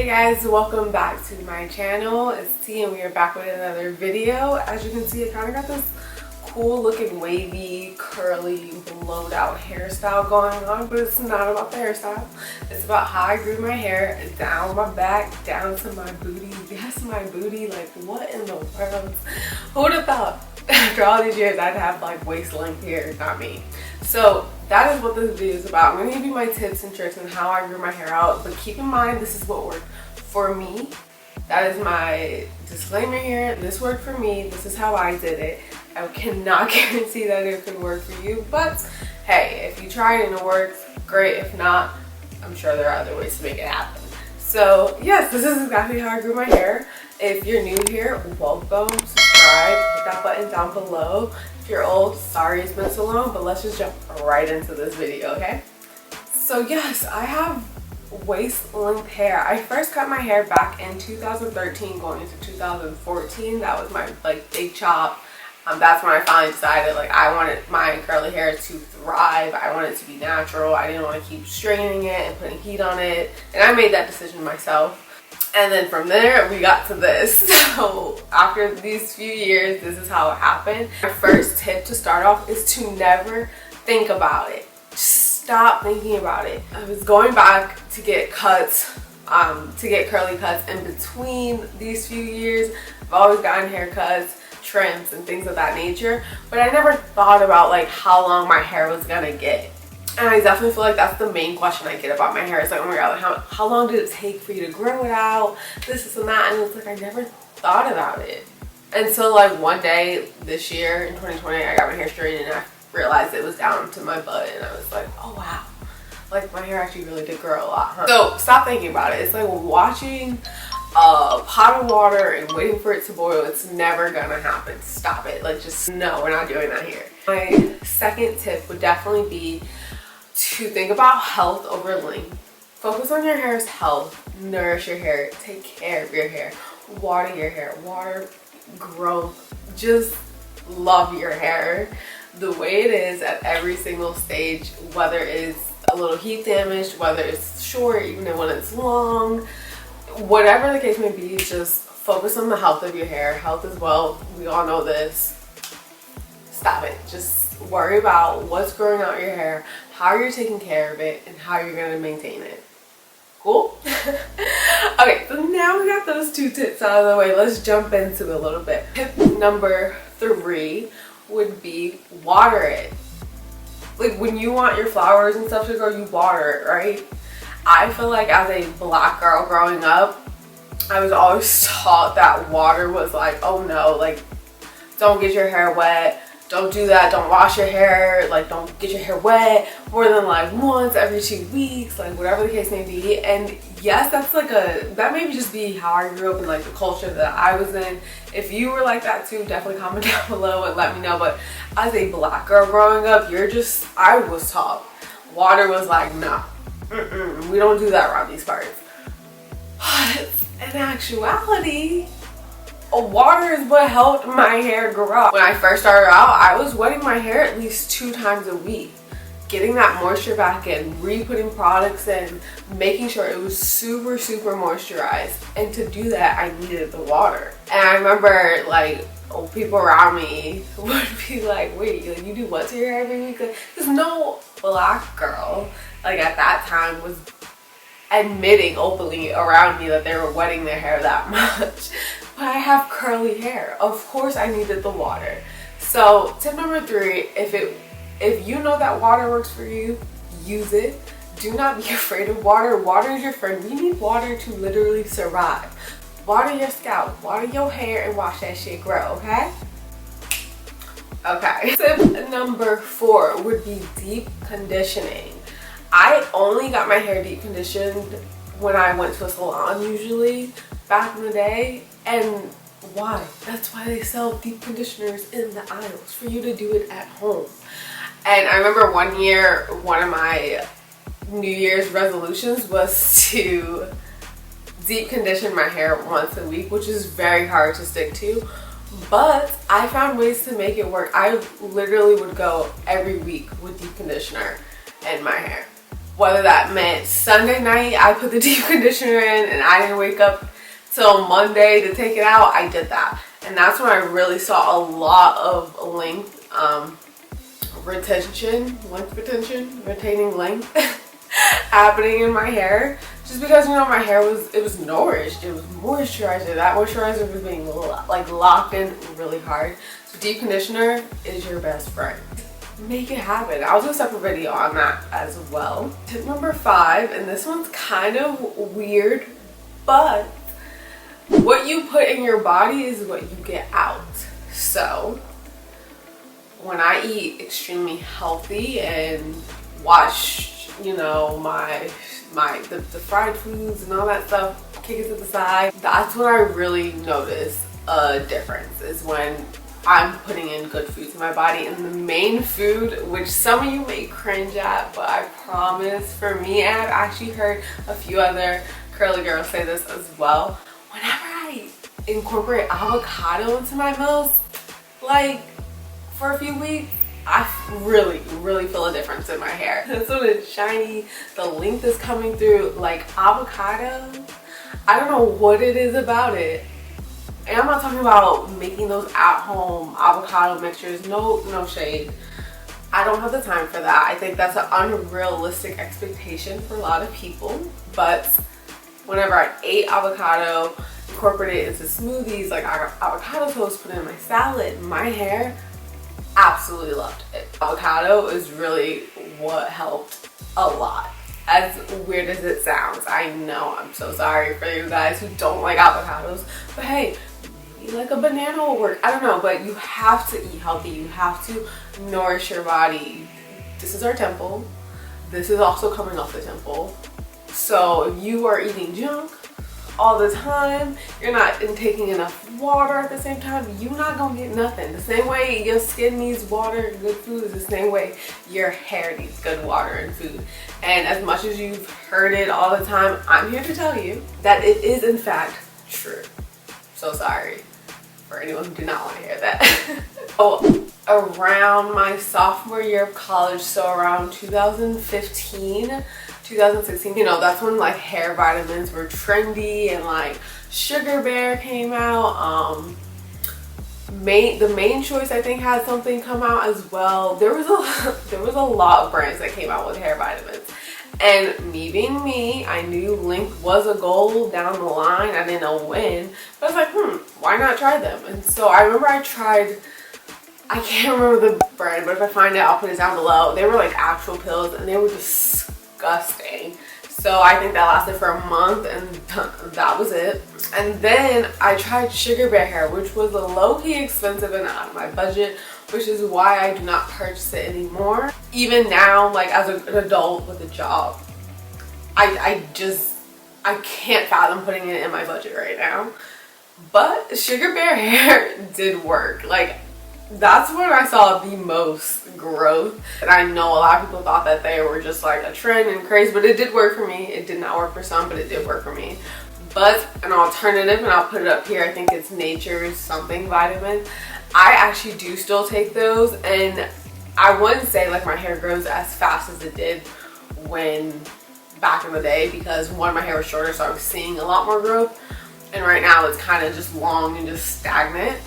guys, welcome back to my channel. It's T and we are back with another video. As you can see, I kind of got this cool looking wavy, curly, blowed out hairstyle going on, but it's not about the hairstyle. It's about how I grew my hair down my back, down to my booty. Yes, my booty. Like, what in the world? Who would have thought after all these years I'd have like waist length hair? Not me. So that is what this video is about. I'm going to give you my tips and tricks on how I grew my hair out, but keep in mind this is what worked for me. That is my disclaimer here. This worked for me. This is how I did it. I cannot guarantee that it could work for you, but hey, if you try it and it works, great. If not, I'm sure there are other ways to make it happen. So yes, this is exactly how I grew my hair. If you're new here, welcome, subscribe, hit that button down below. If you're old, sorry it's been so long, but let's just jump right into this video, okay? So yes, I have waist length hair. I first cut my hair back in 2013 going into 2014. That was my like big chop. That's when I finally decided like I wanted my curly hair to thrive. I wanted it to be natural. I didn't want to keep straightening it and putting heat on it, and I made that decision myself. And then from there we got to this. So after these few years, this is how it happened. My first tip to start off is to never think about it. Just stop thinking about it. I was going back to get cuts, to get curly cuts in between these few years. I've always gotten haircuts, trims and things of that nature, but I never thought about like how long my hair was gonna get. And I definitely feel like that's the main question I get about my hair. It's like, oh my god, like how long did it take for you to grow it out, this and that, and it's like I never thought about it until like one day this year in 2020 I got my hair straightened and I realized it was down to my butt, and I was like, oh wow, like my hair actually really did grow a lot, huh? So stop thinking about it. It's like watching a pot of water and waiting for it to boil. It's never gonna happen. Stop it. Like, just no, we're not doing that here. My second tip would definitely be to think about health over length. Focus on your hair's health. Nourish your hair. Take care of your hair. Water your hair. Water growth. Just love your hair the way it is at every single stage, whether it's a little heat damaged, whether it's short, even when it's long. Whatever the case may be, just focus on the health of your hair. Health is wealth. We all know this. Stop it. Just worry about what's growing out your hair, how you're taking care of it, and how you're going to maintain it. Cool? Okay, so now we got those two tips out of the way. Let's jump into it a little bit. Tip number 3 would be water it. Like when you want your flowers and stuff to grow, you water it, right? I feel like as a black girl growing up, I was always taught that water was like, oh no, like don't get your hair wet, don't do that, don't wash your hair, like don't get your hair wet more than like once every 2 weeks, like whatever the case may be. And yes, that's like that may just be how I grew up in like the culture that I was in. If you were like that too, definitely comment down below and let me know. But as a black girl growing up, I was taught water was like, no. We don't do that around these parts. But in actuality, water is what helped my hair grow. When I first started out, I was wetting my hair at least 2 times a week, getting that moisture back in, re-putting products in, making sure it was super moisturized. And to do that, I needed the water. And I remember like people around me would be like, wait, like, you do what to your hair every week? Because no black girl like at that time was admitting openly around me that they were wetting their hair that much. But I have curly hair. Of course I needed the water. So tip number 3, if you know that water works for you, use it. Do not be afraid of water. Water is your friend. We need water to literally survive. Water your scalp, water your hair, and watch that shit grow, okay? Okay. Tip number 4 would be deep conditioning. I only got my hair deep conditioned when I went to a salon usually back in the day. And why? That's why they sell deep conditioners in the aisles, for you to do it at home. And I remember one year, one of my New Year's resolutions was to deep condition my hair once a week, which is very hard to stick to. But I found ways to make it work. I literally would go every week with deep conditioner in my hair. Whether that meant Sunday night I put the deep conditioner in and I didn't wake up till Monday to take it out, I did that. And that's when I really saw a lot of retaining length happening in my hair. Just because, you know, my hair was nourished, it was moisturizer. That moisturizer was being like locked in really hard. So deep conditioner is your best friend. Make it happen. I'll do a separate video on that as well. Tip number 5, and this one's kind of weird, but what you put in your body is what you get out. So when I eat extremely healthy and watch, you know, the fried foods and all that stuff, kick it to the side, that's when I really notice a difference, is when I'm putting in good foods in my body. And the main food, which some of you may cringe at, but I promise for me, and I've actually heard a few other curly girls say this as well, whenever I incorporate avocado into my meals, like for a few weeks, I really feel a difference in my hair. It's when it's shiny, the length is coming through. Like avocado, I don't know what it is about it. And I'm not talking about making those at-home avocado mixtures, no shade. I don't have the time for that. I think that's an unrealistic expectation for a lot of people. But whenever I ate avocado, incorporate it into smoothies, like avocado toast, put it in my salad, my hair absolutely loved it. Avocado is really what helped a lot. As weird as it sounds, I know, I'm so sorry for you guys who don't like avocados, but hey, maybe like a banana will work. I don't know, but you have to eat healthy. You have to nourish your body. This is our temple. This is also coming off the temple. So if you are eating junk all the time, you're not intaking enough water at the same time, you're not gonna get nothing. The same way your skin needs water and good food is the same way your hair needs good water and food. And as much as you've heard it all the time, I'm here to tell you that it is in fact true. So sorry for anyone who did not want to hear that. Oh, around my sophomore year of college, so around 2015, 2016, you know, that's when like hair vitamins were trendy and like Sugar Bear came out. The Main Choice I think had something come out as well. There was a lot of brands that came out with hair vitamins. And me being me, I knew length was a goal down the line. I didn't know when, but I was like, why not try them? And so I remember I tried, I can't remember the brand, but if I find it, I'll put it down below. They were like actual pills and they were disgusting. So I think that lasted for a month and that was it. And then I tried Sugar Bear hair, which was a low-key expensive and out of my budget, which is why I do not purchase it anymore. Even now, like as an adult with a job, I can't fathom putting it in my budget right now. But Sugar Bear hair did work. Like that's when I saw the most growth. And I know a lot of people thought that they were just like a trend and craze, but it did work for me. It did not work for some, but it did work for me. But an alternative, and I'll put it up here, I think it's Nature's something vitamin. I actually do still take those, and I wouldn't say like my hair grows as fast as it did when back in the day, because one, my hair was shorter, so I was seeing a lot more growth, and right now it's kind of just long and just stagnant.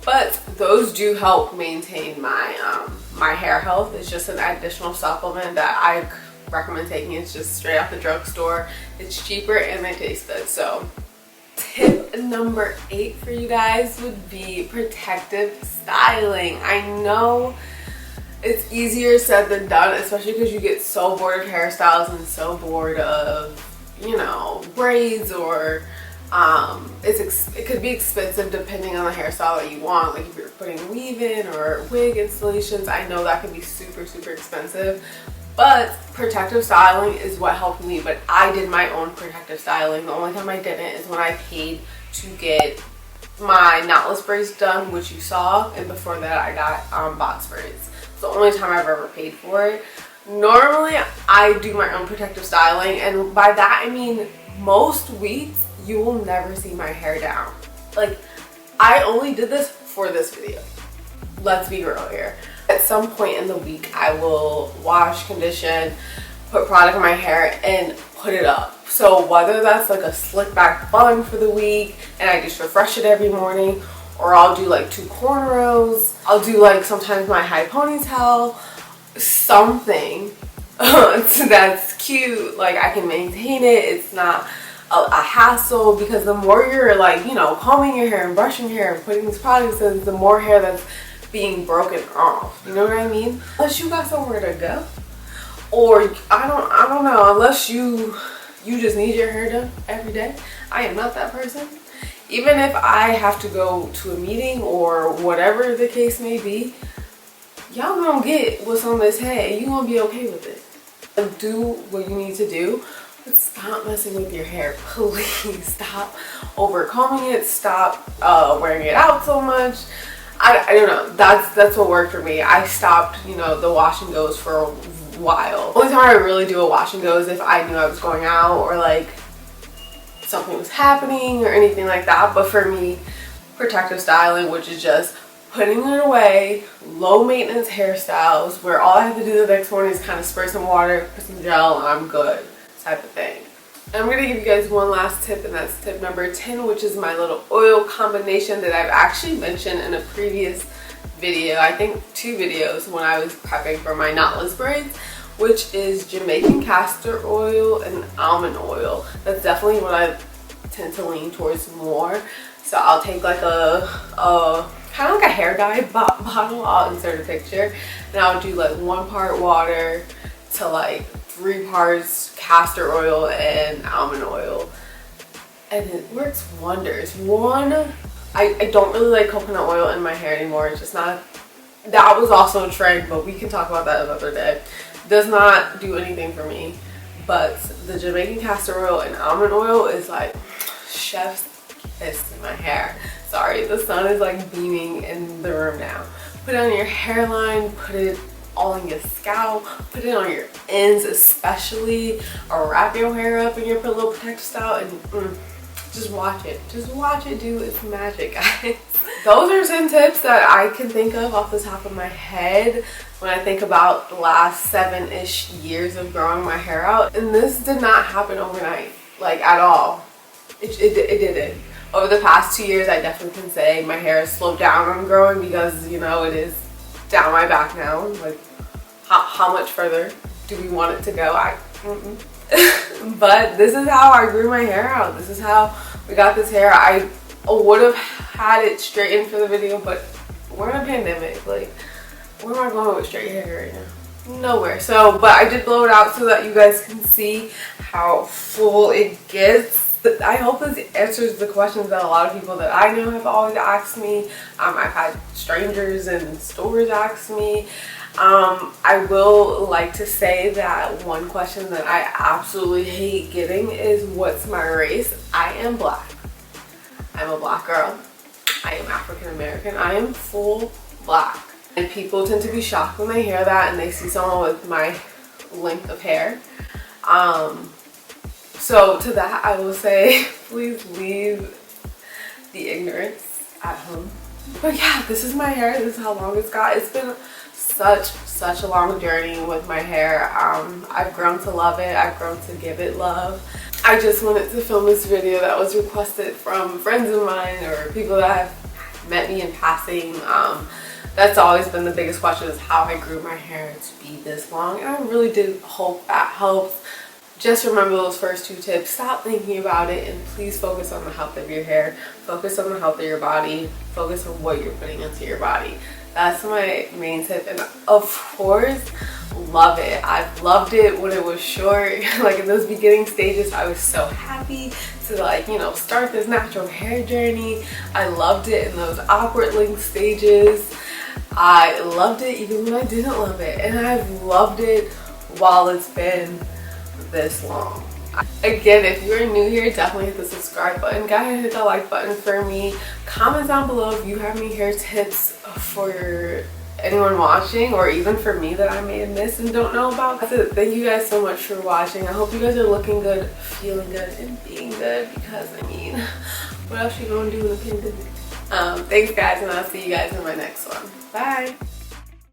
But those do help maintain my my hair health. It's just an additional supplement that I recommend taking. It's just straight off the drugstore. It's cheaper and they taste good. So tip number 8 for you guys would be protective styling. I know it's easier said than done, especially because you get so bored of hairstyles and so bored of, you know, braids, or it could be expensive depending on the hairstyle that you want. Like if you're putting weave in or wig installations, I know that can be super expensive. But protective styling is what helped me. But I did my own protective styling. The only time I didn't is when I paid to get my knotless braids done, which you saw, and before that I got box braids. It's the only time I've ever paid for it. Normally I do my own protective styling, and by that I mean most weeks you will never see my hair down. Like, I only did this for this video. Let's be real here. At some point in the week, I will wash, condition, put product in my hair and put it up. So whether that's like a slick back bun for the week and I just refresh it every morning, or I'll do like 2 cornrows, I'll do like sometimes my high ponytail, something that's cute, like I can maintain it, it's not a hassle, because the more you're like, you know, combing your hair and brushing your hair and putting these products in, the more hair that's being broken off, you know what I mean? Unless you got somewhere to go, or I don't know, unless you just need your hair done every day. I am not that person. Even if I have to go to a meeting or whatever the case may be, y'all gonna get what's on this head. You gonna be okay with it. And do what you need to do, but stop messing with your hair. Please stop over combing it. Stop wearing it out so much. I don't know. That's what worked for me. I stopped, you know, the wash and goes for a while. The only time I really do a wash and go is if I knew I was going out or like something was happening or anything like that. But for me, protective styling, which is just putting it away, low maintenance hairstyles where all I have to do the next morning is kind of spray some water, put some gel, and I'm good type of thing. And I'm going to give you guys one last tip, and that's tip number 10, which is my little oil combination that I've actually mentioned in a previous video, I think 2 videos, when I was prepping for my knotless braids, which is Jamaican castor oil and almond oil. That's definitely what I tend to lean towards more. So I'll take like a kind of like a hair dye bottle, I'll insert a picture, and I'll do like 1 part water to like 3 parts castor oil and almond oil, and it works wonders. I don't really like coconut oil in my hair anymore. It's just not, that was also a trend, but we can talk about that another day. Does not do anything for me, but the Jamaican castor oil and almond oil is like chef's kiss in my hair. Sorry, the sun is like beaming in the room now. Put it on your hairline, put it all in your scalp, put it on your ends especially, or wrap your hair up in your little protective style, and just watch it. Just watch it do its magic, guys. Those are 10 tips that I can think of off the top of my head when I think about the last 7-ish years of growing my hair out. And this did not happen overnight, like at all. It didn't. Over the past 2 years, I definitely can say my hair has slowed down on growing because, you know, it is down my back now. Like, how much further do we want it to go? But this is how I grew my hair out. This is how we got this hair. I would have had it straightened for the video, but we're in a pandemic. Like, where am I going with straight hair right now? Nowhere. So, but I did blow it out so that you guys can see how full it gets. I hope this answers the questions that a lot of people that I know have always asked me. I've had strangers in stores ask me. I will like to say that one question that I absolutely hate getting is, what's my race? I am black. I'm a black girl. I am African American. I am full black. And people tend to be shocked when they hear that and they see someone with my length of hair. So to that I will say, please leave the ignorance at home. But yeah, this is my hair. This is how long it's got. It's been such a long journey with my hair. I've grown to love it. I've grown to give it love. I just wanted to film this video that was requested from friends of mine or people that have met me in passing. That's always been the biggest question, is how I grew my hair to be this long, and I really do hope that helps. Just remember those first 2 tips. Stop thinking about it and please focus on the health of your hair. Focus on the health of your body. Focus on what you're putting into your body. That's my main tip. And of course, love it. I've loved it when it was short. Like in those beginning stages, I was so happy to, like, you know, start this natural hair journey. I loved it in those awkward length stages. I loved it even when I didn't love it. And I've loved it while it's been this long. Again, if you're new here, definitely hit the subscribe button. Go ahead and hit the like button for me. Comment down below if you have any hair tips for anyone watching, or even for me that I may have missed and don't know about. That's it. Thank you guys so much for watching. I hope you guys are looking good, feeling good, and being good, because I mean, what else you gonna do in the pandemic? Thanks guys, and I'll see you guys in my next one. Bye.